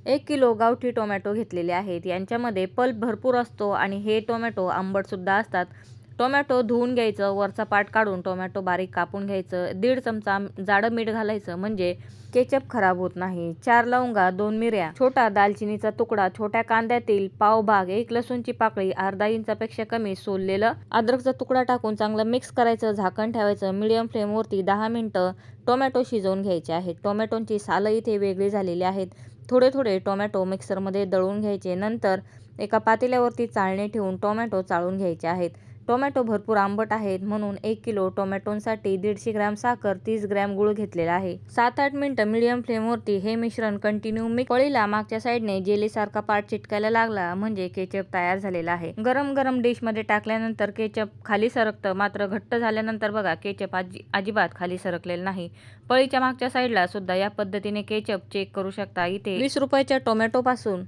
1 kilo गावठी tomato घेतलेले आहेत. यांच्यामध्ये पल्प भरपूर असतो आणि हे टोमॅटो आंबटसुद्धा असतात. टोमॅटो धुवून घ्यायचं, वरचा पाट काढून टोमॅटो बारीक कापून घ्यायचं. 1.5 चमचा जाडं मीठ घालायचं म्हणजे केचप खराब होत नाही. 4 लवंगा, 2 मिऱ्या, छोटा दालचिनीचा तुकडा, छोट्या कांद्यातील पाव भाग, 1 लसूणची पाकळी, अर्धा इंचापेक्षा कमी सोललेलं अद्रकचा तुकडा टाकून चांगलं मिक्स करायचं. झाकण ठेवायचं. मीडियम फ्लेमवरती 10 मिनिटं टोमॅटो शिजवून घ्यायचे आहेत. टोमॅटोची सालं इथे वेगळी झालेली आहेत. थोडे थोडे टोमॅटो मिक्सरमध्ये दळून घ्यायचे. नंतर एका पातेल्यावरती चाळणी ठेवून टोमॅटो चाळून घ्यायचे आहेत. टोमॅटो भरपूर आंबट आहेत म्हणून 1 किलो टोमॅटोसाठी 150 ग्रॅम साखर, 30 ग्रॅम गूळ घेतलेला आहे. 7-8 मिनिटं मीडियम फ्लेमवरती हे मिश्रण कंटिन्यू मिक्स. पळीला मागच्या साईडने जेलीसारखा पार्ट चिटकायला लागला म्हणजे केचप तयार झालेला आहे. गरम गरम डिशमध्ये टाकल्यानंतर केचप खाली सरकतं, मात्र घट्ट झाल्यानंतर बघा केचप अजिबात खाली सरकलेलं नाही. पळीच्या मागच्या साईडला सुद्धा या पद्धतीने केचप चेक करू शकता. इथे 20 रुपयाच्या टोमॅटोपासून